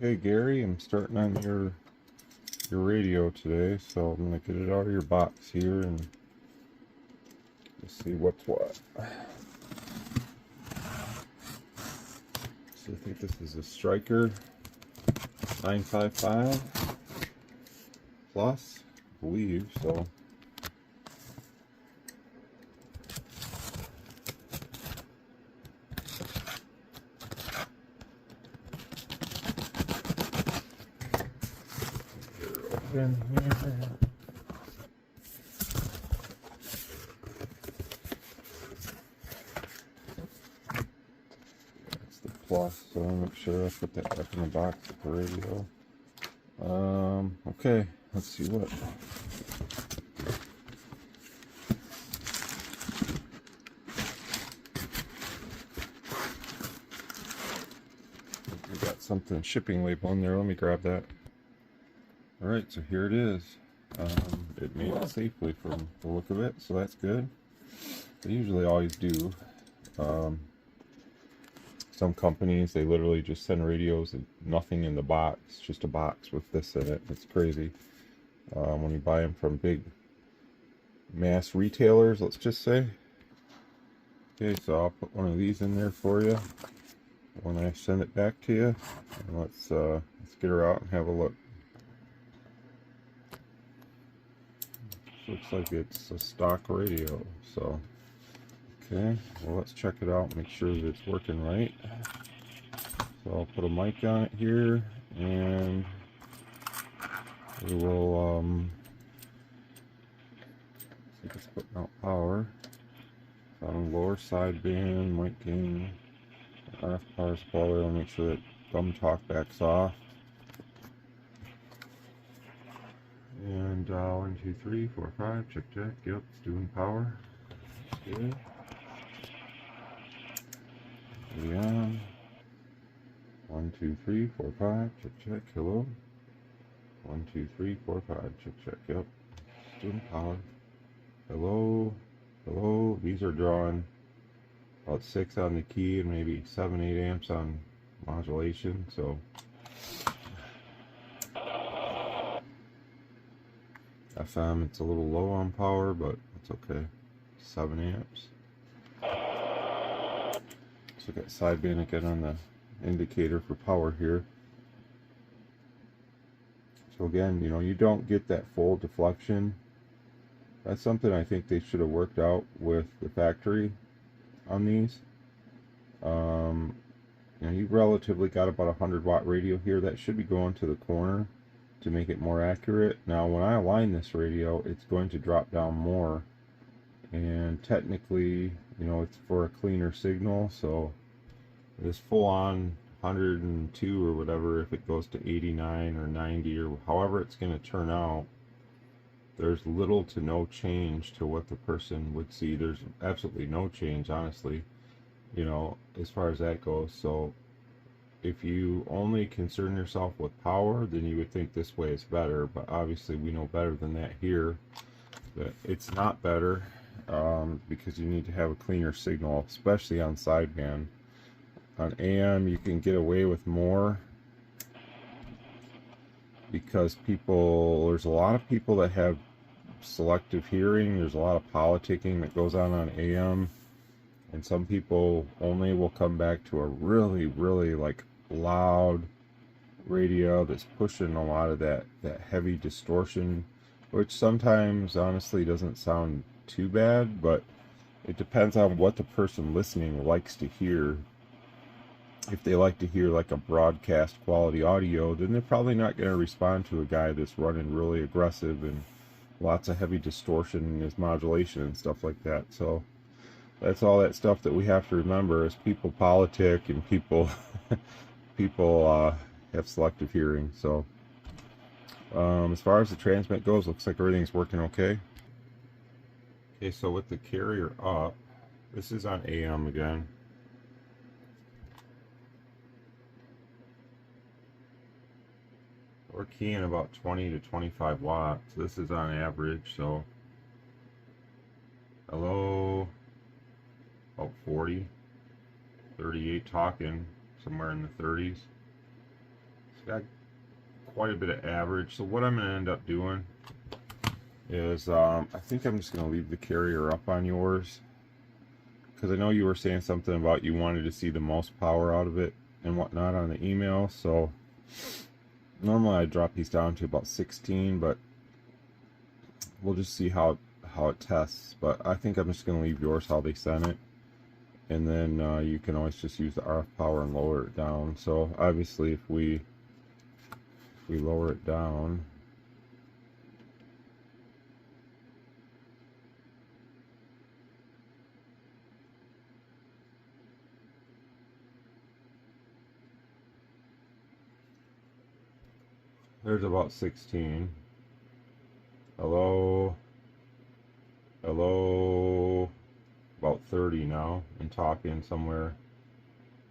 Okay, Gary, I'm starting on your radio today, so I'm gonna get it out of your box here and just see what's what. So I think this is a Stryker 955 Plus, I believe so. Open here. That's the Plus, so I'll make sure I put that back in the box with the radio. Okay, let's see what. We got something shipping label in there. Let me grab that. Alright, so here it is. It made it safely from the look of it, so that's good. They usually always do. Some companies, they literally just send radios and nothing in the box, just a box with this in it. It's crazy. When you buy them from big mass retailers, let's just say. Okay, so I'll put one of these in there for you when I send it back to you. And let's get her out and have a look. Looks like it's a stock radio, so okay, well, let's check it out, make sure that it's working right. So I'll put a mic on it here, and we will see if it's putting out power. On lower sideband, mic gain, RF power supply. I'll make sure that thumb talk backs off. And 1, 2, 3, 4, 5, check. Yep, it's doing power. Good. Yeah. 1, 2, 3, 4, 5, check. Hello. 1, 2, 3, 4, 5, check. Yep, it's doing power. Hello. These are drawing about 6 on the key and maybe 7, 8 amps on modulation. So FM, it's a little low on power, but it's okay. 7 amps. So I got sideband again on the indicator for power here. So again, you know, you don't get that full deflection. That's something I think they should have worked out with the factory on these. You know, you relatively got about a 100-watt radio here. That should be going to the corner to make it more accurate. Now when I align this radio, it's going to drop down more, and technically, you know, it's for a cleaner signal. So this full on 102 or whatever, if it goes to 89 or 90 or however it's going to turn out, there's little to no change to what the person would see. There's absolutely no change, honestly, you know, as far as that goes. So if you only concern yourself with power, then you would think this way is better, but obviously we know better than that here, that it's not better, because you need to have a cleaner signal, especially on sideband. On AM, you can get away with more because there's a lot of people that have selective hearing. There's a lot of politicking that goes on AM, and some people only will come back to a really, really like loud radio that's pushing a lot of that heavy distortion, which sometimes honestly doesn't sound too bad, but it depends on what the person listening likes to hear. If they like to hear like a broadcast quality audio, then they're probably not going to respond to a guy that's running really aggressive and lots of heavy distortion in his modulation and stuff like that. So that's all that stuff that we have to remember, is people politic and people have selective hearing. So as far as the transmit goes, looks like everything's working okay. Okay, so with the carrier up, this is on AM again. We're keying about 20 to 25 watts. This is on average, so hello, about 40, 38 talking, somewhere in the 30s. got quite a bit of average. So what I'm going to end up doing is I think I'm just going to leave the carrier up on yours, because I know you were saying something about you wanted to see the most power out of it and whatnot on the email. So normally I drop these down to about 16, but we'll just see how it tests. But I think I'm just going to leave yours how they sent it, and then you can always just use the RF power and lower it down. So obviously if we lower it down, there's about 16. Hello, hello, about 30 now, and talking somewhere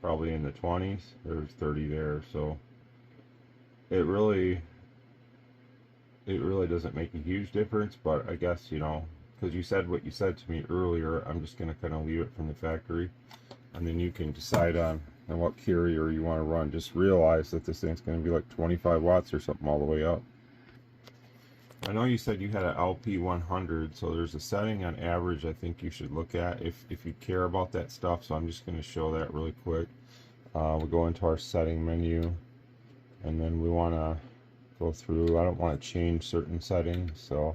probably in the 20s. There's 30 there. So it really doesn't make a huge difference, but I guess, you know, because you said what you said to me earlier, I'm just going to kind of leave it from the factory, and then you can decide on what carrier you want to run. Just realize that this thing's going to be like 25 watts or something all the way up. I know you said you had an LP100, so there's a setting on average I think you should look at if you care about that stuff. So I'm just going to show that really quick. We'll go into our setting menu, and then we want to go through. I don't want to change certain settings, so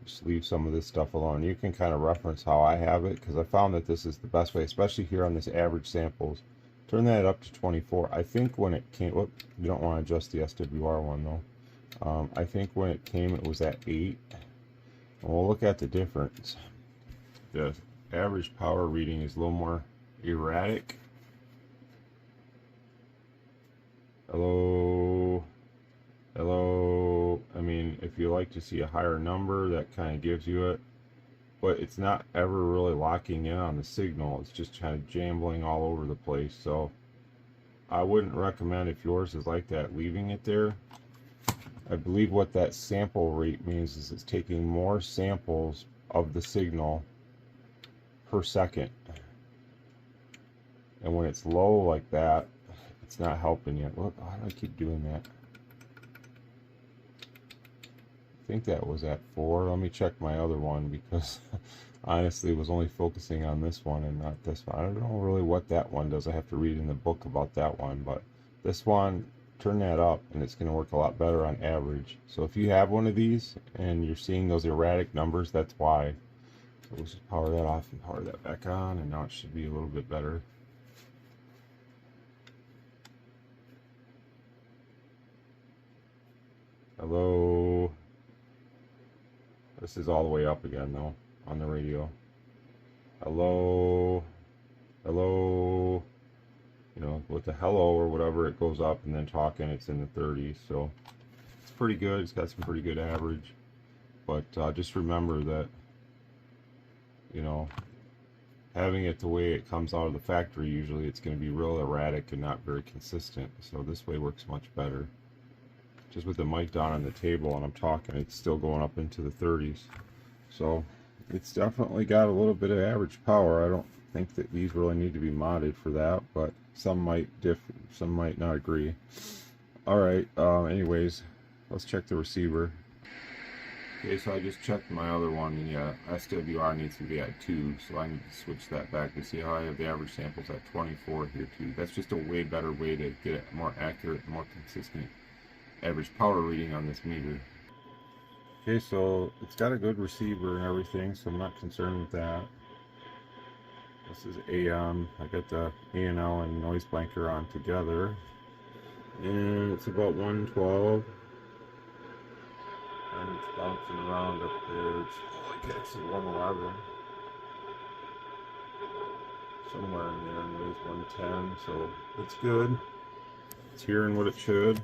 just leave some of this stuff alone. You can kind of reference how I have it, because I found that this is the best way, especially here on this average samples. Turn that up to 24. I think when it came, whoop, you don't want to adjust the SWR one though. I think when it came it was at 8. And we'll look at the difference. The average power reading is a little more erratic. Hello, hello. I mean, if you like to see a higher number, that kind of gives you it, but it's not ever really locking in on the signal. It's just kind of jambling all over the place. So I wouldn't recommend, if yours is like that, leaving it there. I believe what that sample rate means is it's taking more samples of the signal per second, and when it's low like that, it's not helping you. Look, how do I keep doing that? I think that was at 4. Let me check my other one, because honestly it was only focusing on this one and not this one. I don't know really what that one does. I have to read in the book about that one, but this one, turn that up and it's going to work a lot better on average. So if you have one of these and you're seeing those erratic numbers, that's why. So we'll just power that off and power that back on, and now it should be a little bit better. Hello. This is all the way up again though on the radio. Hello, hello. You know, with the hello or whatever, it goes up, and then talking, it's in the 30s. So it's pretty good. It's got some pretty good average. But just remember that, you know, having it the way it comes out of the factory, usually it's going to be real erratic and not very consistent. So this way works much better. Just with the mic down on the table and I'm talking, it's still going up into the 30s. So it's definitely got a little bit of average power. I don't think that these really need to be modded for that, but some might some might not agree. All right, anyways, let's check the receiver. Okay, so I just checked my other one, and yeah, SWR needs to be at 2, so I need to switch that back to see how I have the average samples at 24 here too. That's just a way better way to get a more accurate, more consistent average power reading on this meter. Okay, so it's got a good receiver and everything, so I'm not concerned with that. This is AM. I got the A&L and noise blanker on together, and it's about 112, and it's bouncing around up there. It's like it's 111, somewhere in there. Anyways, 110. So it's good. It's hearing what it should.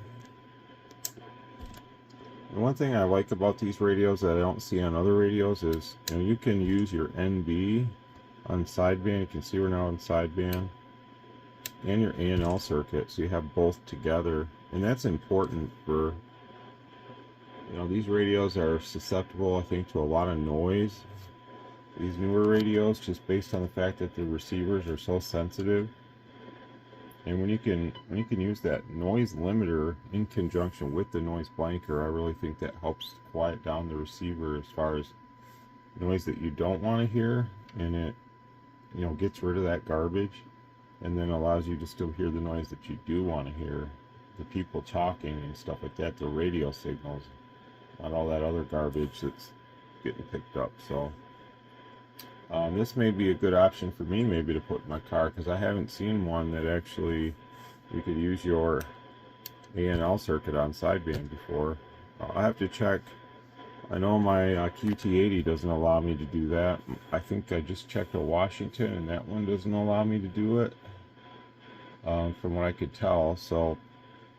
And one thing I like about these radios that I don't see on other radios is, you know, you can use your NB on sideband. You can see we're now on sideband, and your A&L circuit, so you have both together. And that's important for, you know, these radios are susceptible, I think, to a lot of noise. These newer radios, just based on the fact that the receivers are so sensitive. And when you can use that noise limiter in conjunction with the noise blanker, I really think that helps quiet down the receiver as far as noise that you don't want to hear, and it, you know, gets rid of that garbage, and then allows you to still hear the noise that you do want to hear, the people talking and stuff like that, the radio signals, not all that other garbage that's getting picked up. So this may be a good option for me maybe to put in my car, because I haven't seen one that actually you could use your A&L circuit on sideband before. I have to check. I know my QT80 doesn't allow me to do that. I think I just checked a Washington and that one doesn't allow me to do it, from what I could tell. So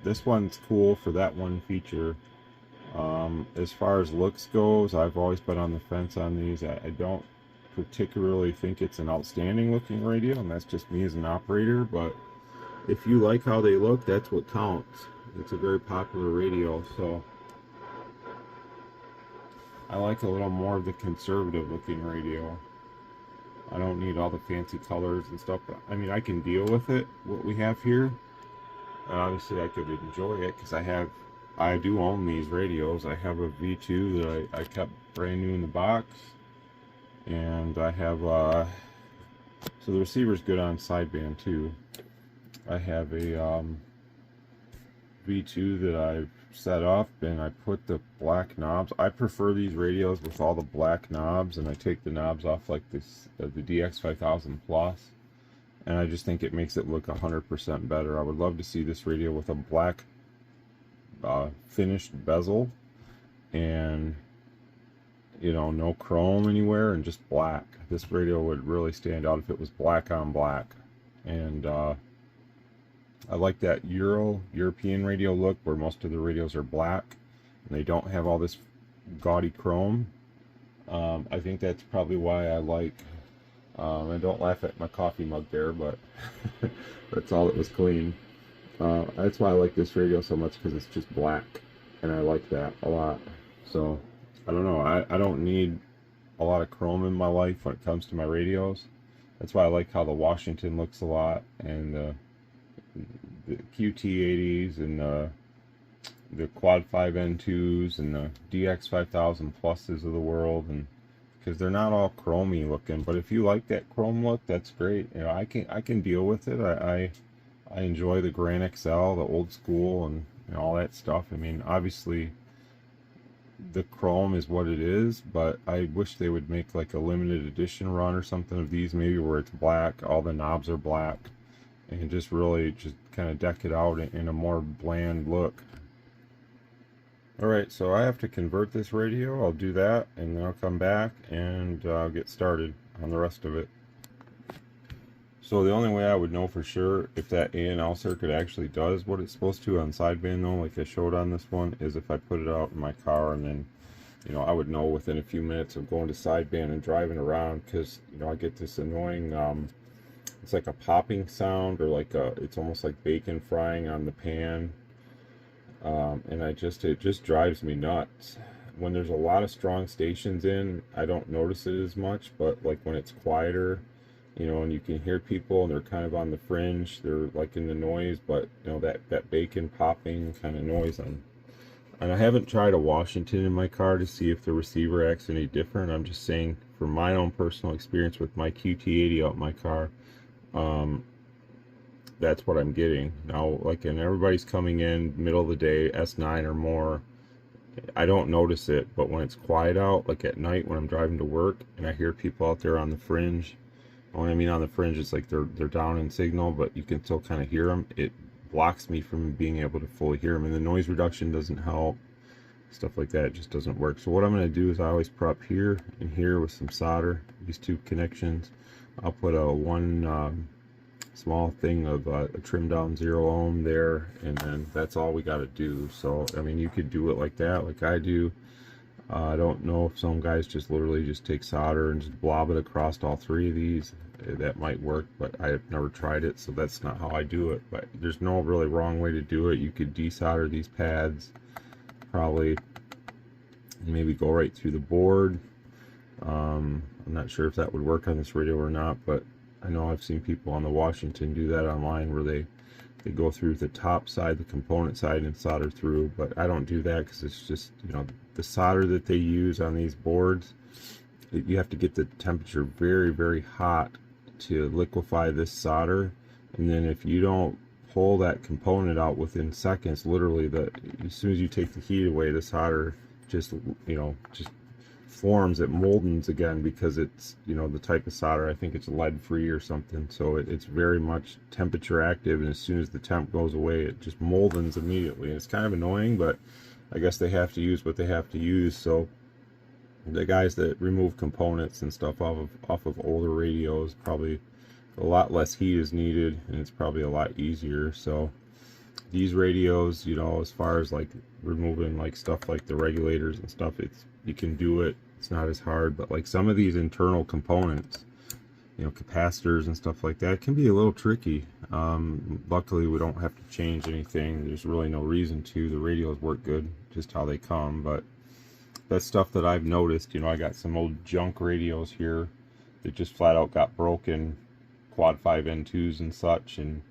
this one's cool for that one feature. As far as looks goes, I've always been on the fence on these. I don't particularly think it's an outstanding looking radio, and that's just me as an operator, but if you like how they look, that's what counts. It's a very popular radio, so I like a little more of the conservative looking radio. I don't need all the fancy colors and stuff, but I mean, I can deal with it, what we have here. Obviously I could enjoy it because I do own these radios. I have a V2 that I kept brand new in the box, and I have so the receiver's good on sideband too. I have a V2 that I've set up, and I put the black knobs. I prefer these radios with all the black knobs, and I take the knobs off like this, the DX5000 Plus, and I just think it makes it look 100% better. I would love to see this radio with a black finished bezel, and you know, no chrome anywhere, and just black. This radio would really stand out if it was black on black. And I like that European radio look where most of the radios are black and they don't have all this gaudy chrome. I think that's probably why I like, and don't laugh at my coffee mug there, but that's all that was clean. That's why I like this radio so much, because it's just black, and I like that a lot. So I don't know, I don't need a lot of chrome in my life when it comes to my radios. That's why I like how the Washington looks a lot, and the QT80s, and the Quad 5N2s, and the DX5000 Pluses of the world, and because they're not all chromey looking. But if you like that chrome look, that's great. You know, I can deal with it. I enjoy the Grand XL, the old school, and you know, all that stuff. I mean, obviously the chrome is what it is, but I wish they would make like a limited edition run or something of these, maybe where it's black, all the knobs are black, and just really just kind of deck it out in a more bland look. Alright, so I have to convert this radio. I'll do that, and then I'll come back and get started on the rest of it. So the only way I would know for sure if that A&L circuit actually does what it's supposed to on sideband, though, like I showed on this one, is if I put it out in my car, and then, you know, I would know within a few minutes of going to sideband and driving around, because, you know, I get this annoying, it's like a popping sound, or like it's almost like bacon frying on the pan, and it just drives me nuts. When there's a lot of strong stations in, I don't notice it as much, but like when it's quieter, you know, and you can hear people and they're kind of on the fringe, they're like in the noise, but you know, that bacon popping kind of noise. And I haven't tried a Washington in my car to see if the receiver acts any different. I'm just saying from my own personal experience with my QT80 out in my car, that's what I'm getting. Now, like, and everybody's coming in middle of the day, S9 or more, I don't notice it, but when it's quiet out, like at night when I'm driving to work and I hear people out there on the fringe, when I mean on the fringe, it's like they're down in signal, but you can still kind of hear them. It blocks me from being able to fully hear them, and the noise reduction doesn't help. Stuff like that, it just doesn't work. So what I'm going to do is I always prep here and here with some solder, these two connections. I'll put a one small thing of a trim down 0 ohm there, and then that's all we got to do. So I mean, you could do it like that, like I do. I don't know if some guys just literally just take solder and just blob it across all three of these. That might work, but I've never tried it, so that's not how I do it. But there's no really wrong way to do it. You could desolder these pads, probably, and maybe go right through the board. I'm not sure if that would work on this radio or not, but I know I've seen people on the Washington do that online, where they they go through the top side, the component side, and solder through. But I don't do that because it's just, you know, the solder that they use on these boards, you have to get the temperature very, very hot to liquefy this solder. And then if you don't pull that component out within seconds, literally, as soon as you take the heat away, the solder just, you know, just forms, it moldens again, because it's, you know, the type of solder, I think it's lead free or something, so it's very much temperature active, and as soon as the temp goes away, it just moldens immediately. And it's kind of annoying, but I guess they have to use what they have to use. So the guys that remove components and stuff off of older radios, probably a lot less heat is needed, and it's probably a lot easier. So these radios, you know, as far as like removing like stuff like the regulators and stuff, you can do it. It's not as hard. But like some of these internal components, you know, capacitors and stuff like that, can be a little tricky. Luckily we don't have to change anything. There's really no reason to. The radios work good just how they come. But that's stuff that I've noticed. You know, I got some old junk radios here that just flat out got broken, quad 5 N2s and such, and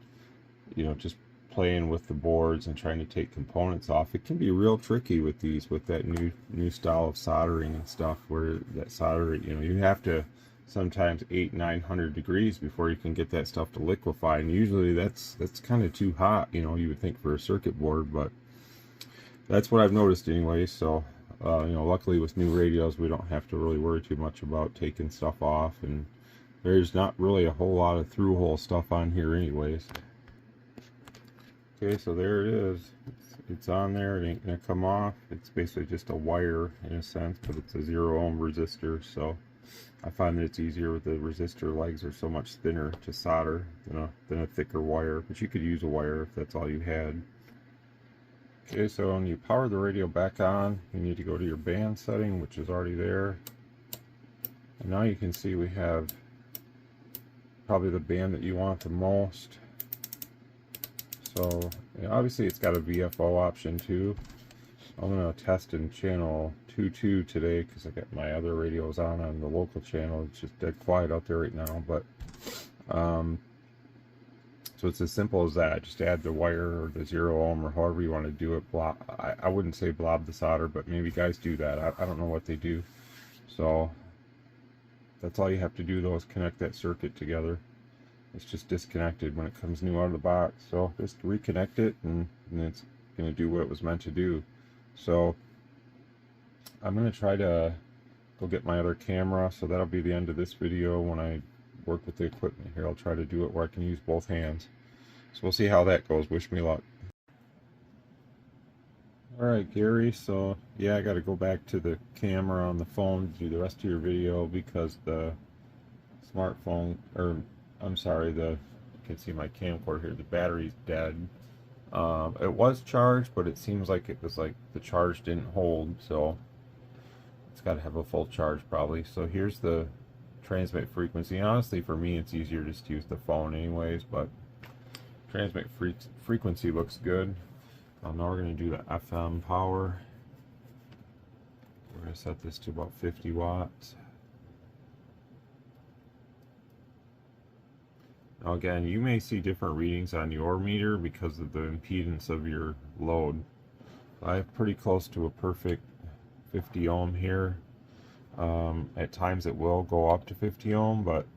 you know, just playing with the boards and trying to take components off, it can be real tricky with these, with that new style of soldering and stuff, where that solder, you know, you have to sometimes 800-900 degrees before you can get that stuff to liquefy, and usually that's kind of too hot, you know, you would think, for a circuit board. But that's what I've noticed anyway. So you know, luckily with new radios we don't have to really worry too much about taking stuff off, and there's not really a whole lot of through hole stuff on here anyways. Okay, so there it is. It's on there. It ain't gonna come off. It's basically just a wire in a sense, but it's a 0 ohm resistor. So I find that it's easier with the resistor legs are so much thinner to solder than a thicker wire. But you could use a wire if that's all you had. Okay, so when you power the radio back on, you need to go to your band setting, which is already there. And now you can see we have probably the band that you want the most. So obviously it's got a VFO option too. I'm going to test in channel 22 today because I got my other radios on the local channel. It's just dead quiet out there right now. But so it's as simple as that. Just add the wire or the 0 ohm or however you want to do it. I wouldn't say blob the solder, but maybe guys do that. I don't know what they do. So that's all you have to do though, is connect that circuit together. It's just disconnected when it comes new out of the box, so just reconnect it, and it's going to do what it was meant to do. So I'm going to try to go get my other camera, so that'll be the end of this video. When I work with the equipment here, I'll try to do it where I can use both hands. So we'll see how that goes. Wish me luck. Alright, Gary, so yeah, I got to go back to the camera on the phone to do the rest of your video, because the smartphone, or I'm sorry, you can see my camcorder here, the battery's dead. It was charged, but it seems like it was like the charge didn't hold, so it's got to have a full charge probably. So here's the transmit frequency. Honestly, for me, it's easier just to use the phone anyways, but transmit frequency looks good. Now we're going to do the FM power. We're going to set this to about 50 watts. Now again, you may see different readings on your meter because of the impedance of your load. I have pretty close to a perfect 50 ohm here. At times it will go up to 50 ohm, but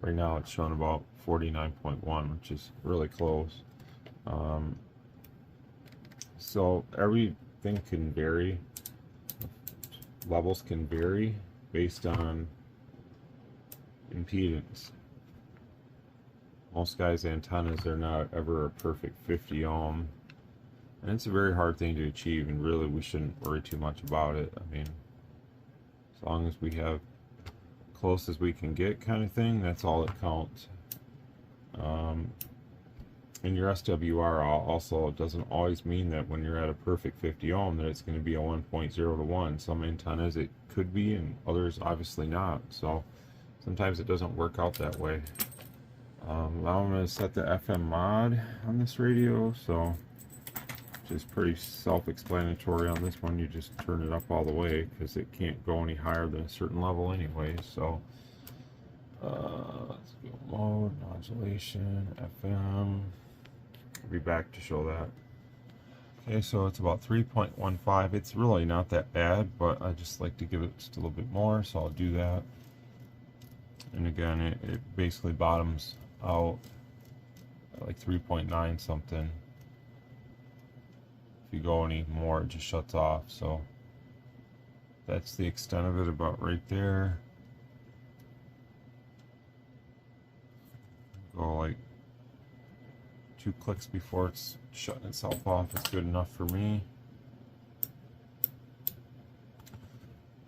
right now it's showing about 49.1, which is really close. So everything can vary. Levels can vary based on impedance. Most guys' antennas are not ever a perfect 50 ohm, and it's a very hard thing to achieve, and really we shouldn't worry too much about it. I mean, as long as we have close as we can get kind of thing, that's all that counts. And your SWR also doesn't always mean that when you're at a perfect 50 ohm that it's going to be a 1.0 to 1. Some antennas it could be, and others obviously not. So sometimes it doesn't work out that way. Now I'm going to set the FM mod on this radio, so just pretty self-explanatory on this one. You just turn it up all the way because it can't go any higher than a certain level anyway. So let's go mode, modulation, FM. be back to show that. Okay, so it's about 3.15. It's really not that bad, but I just like to give it just a little bit more, so I'll do that. And again, it basically bottoms out at like 3.9 something. If you go any more, it just shuts off. So that's the extent of it, about right there. Go like 2 clicks before it's shutting itself off. It's good enough for me.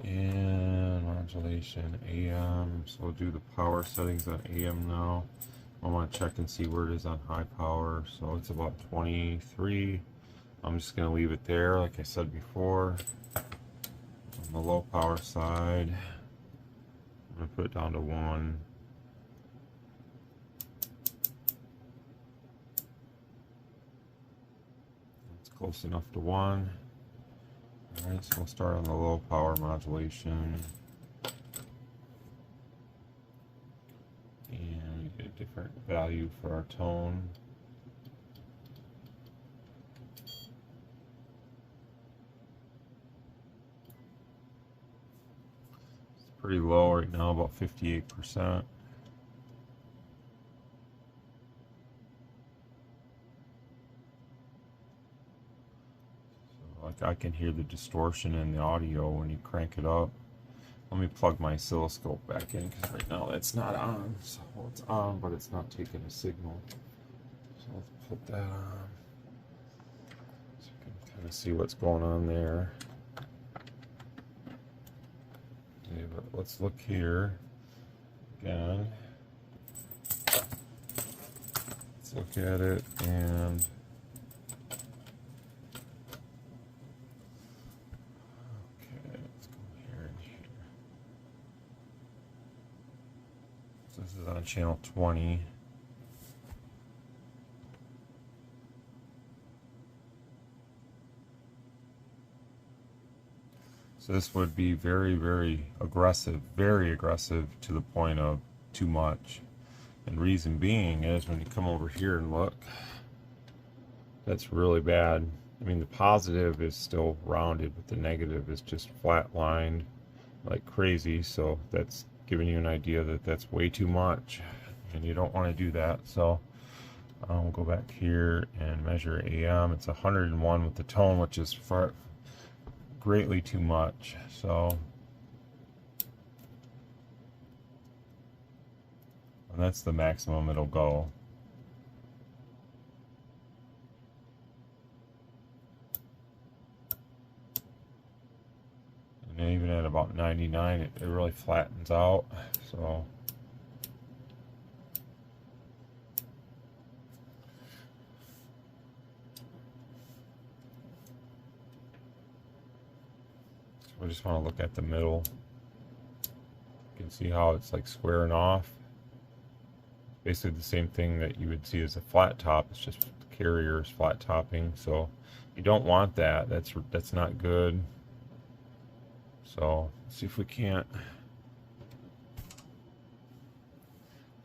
And modulation AM. So we'll do the power settings on AM now. I want to check and see where it is on high power. So it's about 23. I'm just going to leave it there like I said before. On the low power side, I'm going to put it down to 1. It's close enough to 1. Alright, so we'll start on the low power modulation. And we get a different value for our tone. It's pretty low right now, about 58%. Like I can hear the distortion in the audio when you crank it up. Let me plug my oscilloscope back in because right now it's not on. So it's on, but it's not taking a signal. So let's put that on so you can kind of see what's going on there. Okay, but let's look here again. Let's look at it and this is on channel 20. So this would be very, very aggressive to the point of too much. And reason being is when you come over here and look, that's really bad. I mean, the positive is still rounded, but the negative is just flatlined like crazy. So that's giving you an idea that that's way too much and you don't want to do that. So we'll go back here and measure AM. It's 101 with the tone, which is greatly too much. So and that's the maximum it'll go. And even at about 99, it really flattens out. So I just want to look at the middle. You can see how it's like squaring off. Basically the same thing that you would see as a flat top. It's just the carrier is flat topping. So you don't want that. That's not good. So let's see if we can't. I'm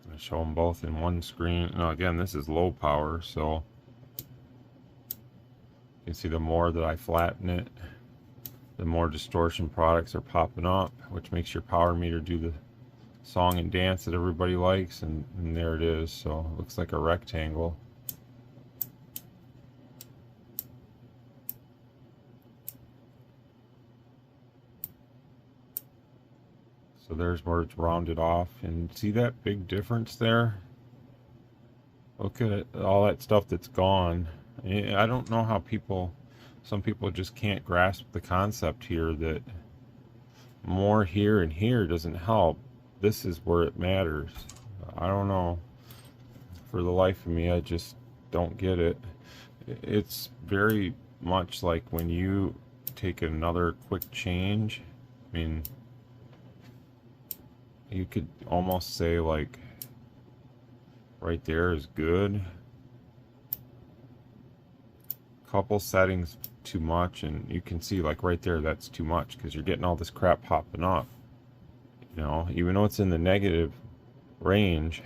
going to show them both in one screen. Now again, this is low power, so you can see the more that I flatten it, the more distortion products are popping up, which makes your power meter do the song and dance that everybody likes, and there it is. So it looks like a rectangle. So there's where it's rounded off, and see that big difference there? Look at all that stuff that's gone. I don't know how some people just can't grasp the concept here that more here and here doesn't help. This is where it matters. I don't know. For the life of me, I just don't get it. It's very much like when you take another quick change. I mean, you could almost say like right there is good. Couple settings too much, and you can see like right there that's too much because you're getting all this crap popping up. You know, even though it's in the negative range,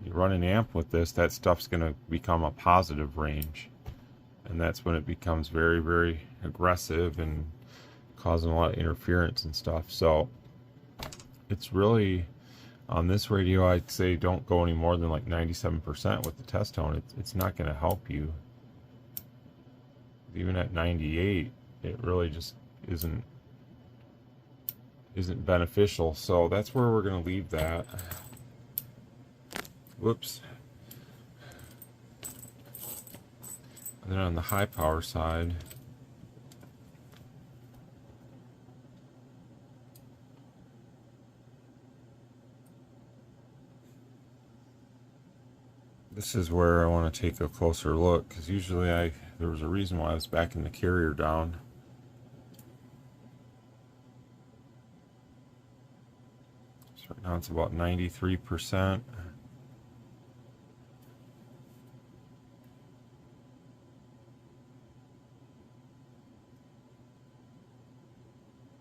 You run an amp with this, that stuff's going to become a positive range. And that's when it becomes very, very aggressive and causing a lot of interference and stuff. So it's really, on this radio, I'd say don't go any more than like 97% with the test tone. It's not going to help you. Even at 98, it really just isn't beneficial. So that's where we're going to leave that. Whoops. And then on the high power side, this is where I want to take a closer look, because usually there was a reason why I was backing the carrier down. So right now it's about 93%.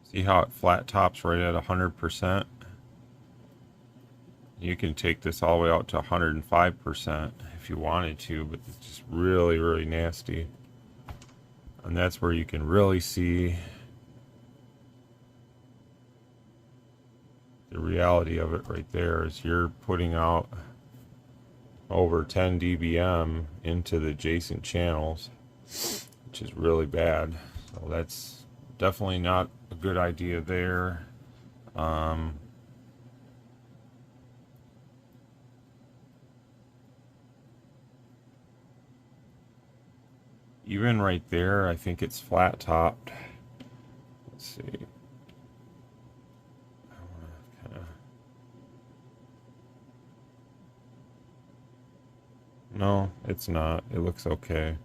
See how it flat tops right at 100%? You can take this all the way out to 105% if you wanted to, but it's just really, really nasty. And that's where you can really see the reality of it right there, is you're putting out over 10 dBm into the adjacent channels, which is really bad. So that's definitely not a good idea there. Even right there, I think it's flat topped. Let's see. I want to kind of... No, it's not. It looks okay.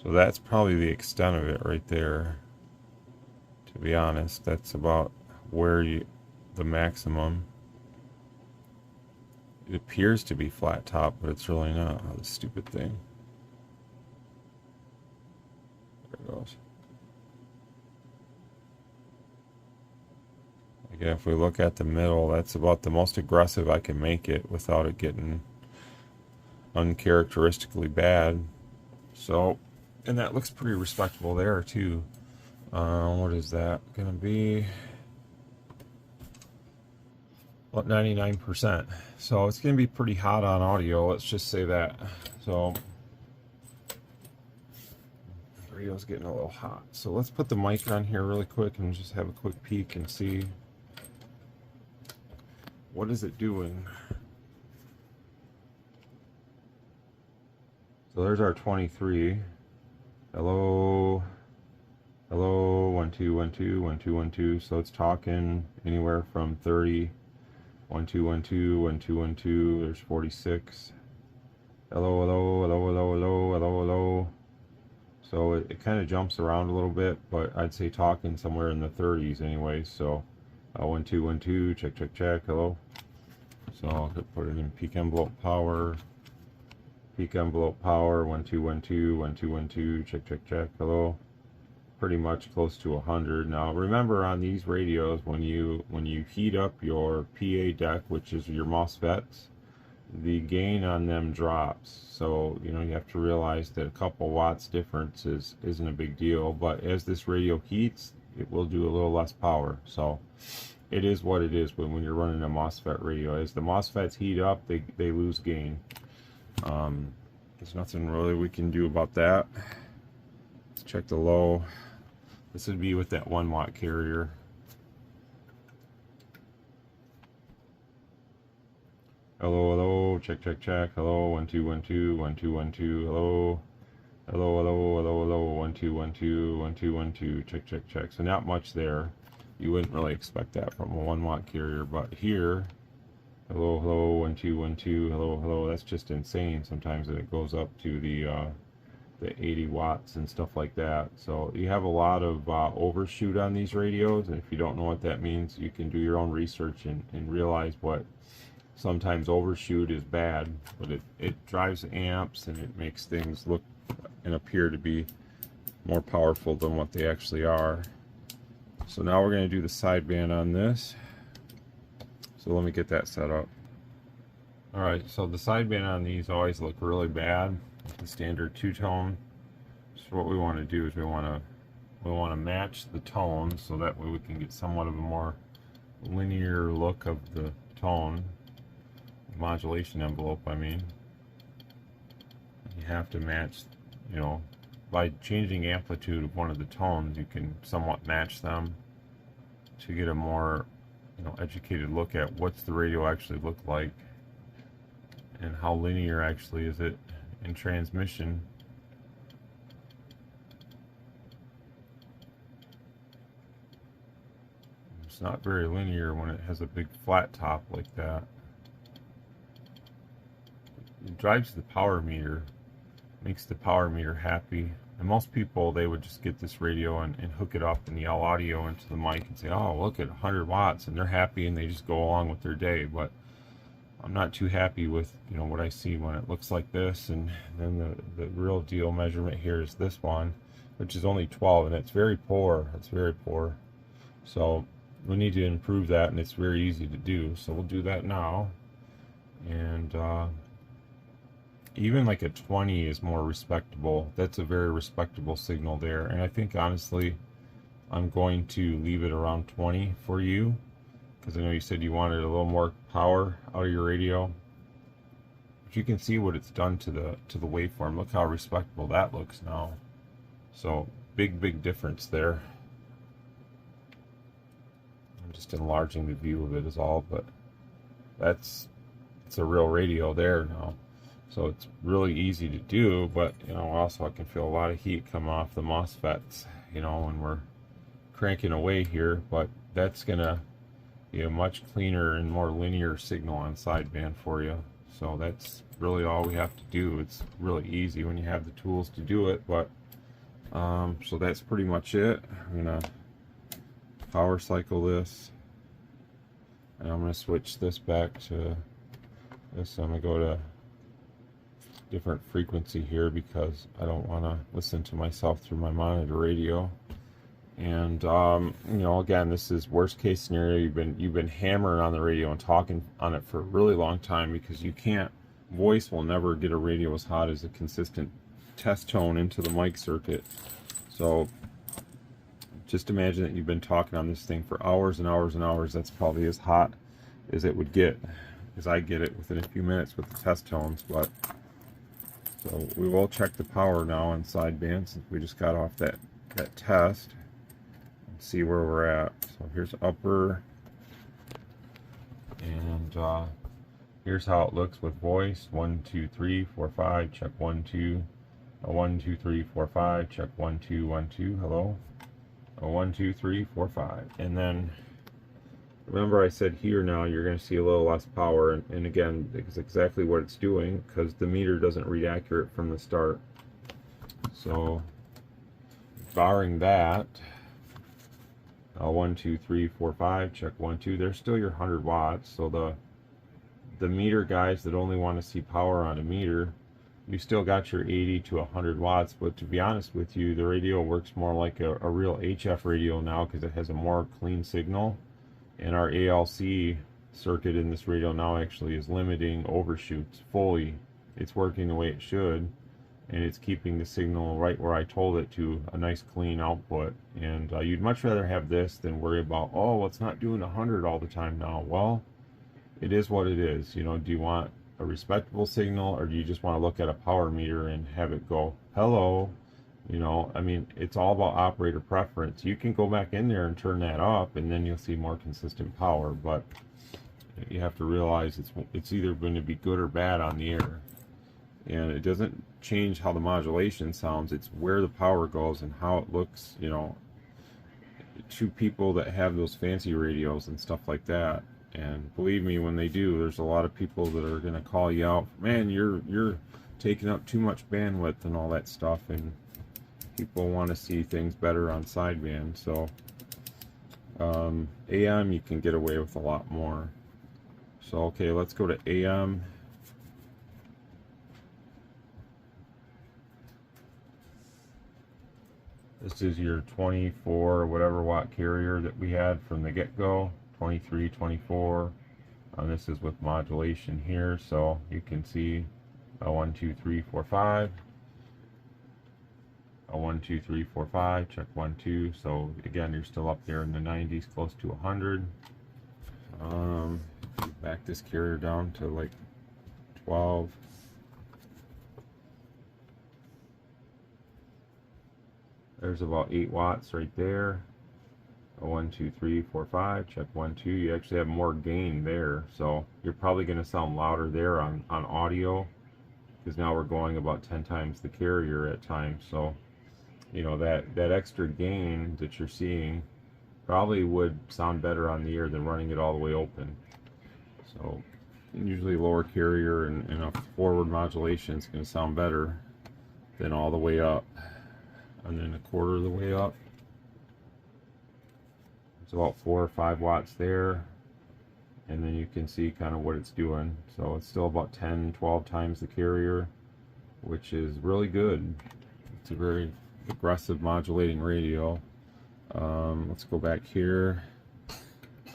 So that's probably the extent of it right there. To be honest, that's about where the maximum. It appears to be flat top, but it's really not. Oh, this stupid thing. There it goes. Again, if we look at the middle, that's about the most aggressive I can make it without it getting uncharacteristically bad. So, and that looks pretty respectable there too. What is that gonna be? About 99%. So it's gonna be pretty hot on audio, let's just say that. So the radio's getting a little hot. So let's put the mic on here really quick and just have a quick peek and see what is it doing. So there's our 23. Hello. Hello, 1 2 1 2 1 2 1 2. So it's talking anywhere from 30. 1 2 1 2 1 2 1 2. There's 46. Hello, hello, hello, hello, hello, hello, hello. So it kind of jumps around a little bit, but I'd say talking somewhere in the 30s anyway. So 1 2 1 2. Check check check. Hello. So I'll put it in peak envelope power. Peak envelope power. 1 2 1 2 1 2 1 2. Check check check. Hello. Pretty much close to 100. Now remember, on these radios, when you heat up your PA deck, which is your MOSFETs, the gain on them drops. So you have to realize that a couple watts difference isn't a big deal, but as this radio heats, it will do a little less power. So it is what it is. But when you're running a MOSFET radio, as the MOSFETs heat up, they lose gain. There's nothing really we can do about that. Let's check the low. This would be with that 1 watt carrier. Hello, hello, check, check, check. Hello, 1 2 1 2 1 2 1 2. Hello, hello, hello, hello, hello, 1 2 1 2 1 2 1 2. Check, check, check. So not much there. You wouldn't really expect that from a 1 watt carrier, but here, hello, hello, 1 2 1 2. Hello, hello. That's just insane. Sometimes it goes up to the 80 watts and stuff like that. So you have a lot of overshoot on these radios, and if you don't know what that means, you can do your own research and realize what sometimes overshoot is bad, but it drives amps and it makes things look and appear to be more powerful than what they actually are. So now we're going to do the sideband on this. So let me get that set up. Alright, so the sideband on these always look really bad with the standard two-tone. So what we want to do is we want to match the tone so that way we can get somewhat of a more linear look of the tone, modulation envelope, I mean. You have to match, you know, by changing amplitude of one of the tones, you can somewhat match them to get a more, you know, educated look at what's the radio actually look like and how linear actually is it in transmission. It's not very linear when it has a big flat top like that. It drives the power meter, makes the power meter happy. And most people, they would just get this radio and hook it up and yell audio into the mic and say, oh, look at 100 watts, and they're happy and they just go along with their day. But I'm not too happy with, you know, what I see when it looks like this. And then the real deal measurement here is this one, which is only 12, and it's very poor. It's very poor. So we need to improve that, and it's very easy to do. So we'll do that now. And even like a 20 is more respectable. That's a very respectable signal there. And I think honestly, I'm going to leave it around 20 for you, because I know you said you wanted a little more power out of your radio. But you can see what it's done to the waveform. Look how respectable that looks now. So big difference there. I'm just enlarging the view of it is all, but it's a real radio there now. So it's really easy to do, but you know, also I can feel a lot of heat come off the MOSFETs, you know, when we're cranking away here. But that's gonna be a much cleaner and more linear signal on sideband for you. So that's really all we have to do. It's really easy when you have the tools to do it. But so that's pretty much it. I'm gonna power cycle this, and I'm gonna switch this back to this. I'm gonna go to different frequency here because I don't want to listen to myself through my monitor radio. And you know, again, this is worst case scenario. You've been hammering on the radio and talking on it for a really long time, because you can't, voice will never get a radio as hot as a consistent test tone into the mic circuit. So just imagine that you've been talking on this thing for hours and hours and hours. That's probably as hot as it would get, as I get it within a few minutes with the test tones. But so we will check the power now on sideband, since we just got off that test, and see where we're at. So here's upper, and here's how it looks with voice. 1 2 3 4 5, check 1 2. 1 2 3 4 5, check 1 2 1 2. Hello. 1 2 3 4 5. And then remember I said here now you're going to see a little less power, and again, it's exactly what it's doing, because the meter doesn't read accurate from the start. So barring that, 1 2 3 4 5, check 1 2, there's still your 100 watts. So the meter guys that only want to see power on a meter, you still got your 80 to 100 watts. But to be honest with you, the radio works more like a real HF radio now, because it has a more clean signal. And our ALC circuit in this radio now actually is limiting overshoots fully. It's working the way it should, and it's keeping the signal right where I told it to, a nice clean output. And you'd much rather have this than worry about, oh, well, it's not doing 100 all the time now. Well, it is what it is. You know, do you want a respectable signal, or do you just want to look at a power meter and have it go, hello? You know, I mean, it's all about operator preference. You can go back in there and turn that up, and then you'll see more consistent power. But you have to realize it's either going to be good or bad on the air. And it doesn't change how the modulation sounds. It's where the power goes and how it looks, you know, to people that have those fancy radios and stuff like that. And believe me, when they do, there's a lot of people that are going to call you out, man, you're taking up too much bandwidth and all that stuff. And people want to see things better on sideband. So AM, you can get away with a lot more. So okay, let's go to AM. This is your 24 whatever watt carrier that we had from the get-go. 23, 24, This is with modulation here, so you can see 1, 2, 3, 4, 5. 1, 2, 3, 4, 5. Check 1, 2. So again, you're still up there in the 90s, close to 100. Back this carrier down to like 12. There's about 8 watts right there. 1, 2, 3, 4, 5. Check 1, 2. You actually have more gain there, so you're probably going to sound louder there on audio, because now we're going about 10 times the carrier at times. So you know that extra gain that you're seeing probably would sound better on the air than running it all the way open. So usually lower carrier and a forward modulation is going to sound better than all the way up. And then a quarter of the way up, it's about 4 or 5 watts there, and then you can see kind of what it's doing. So it's still about 10-12 times the carrier, which is really good. It's a very aggressive modulating radio. Let's go back here.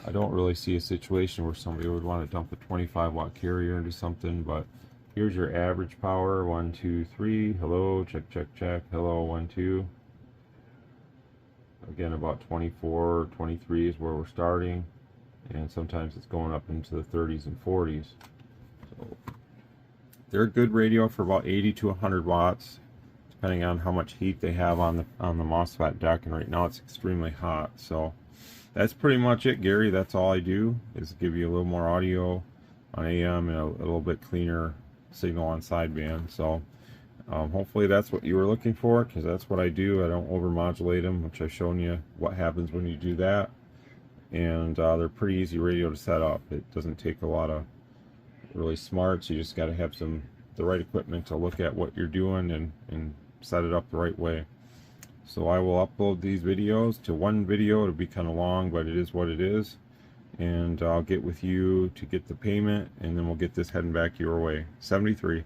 I don't really see a situation where somebody would want to dump a 25 watt carrier into something, but here's your average power. 1, 2, 3. Hello, check, check, check. Hello, 1, 2. Again, about 24, 23 is where we're starting, and sometimes it's going up into the 30s and 40s. So they're a good radio for about 80 to 100 watts, depending on how much heat they have on the MOSFET deck. And right now it's extremely hot. So that's pretty much it, Gary. That's all I do, is give you a little more audio on AM and a little bit cleaner signal on sideband. So hopefully that's what you were looking for, because that's what I do. I don't over modulate them, which I've shown you what happens when you do that. And they're pretty easy radio to set up. It doesn't take a lot of really smarts. You just got to have the right equipment to look at what you're doing and set it up the right way. So I will upload these videos to one video. It'll be kind of long, but it is what it is. And I'll get with you to get the payment, and then we'll get this heading back your way. 73.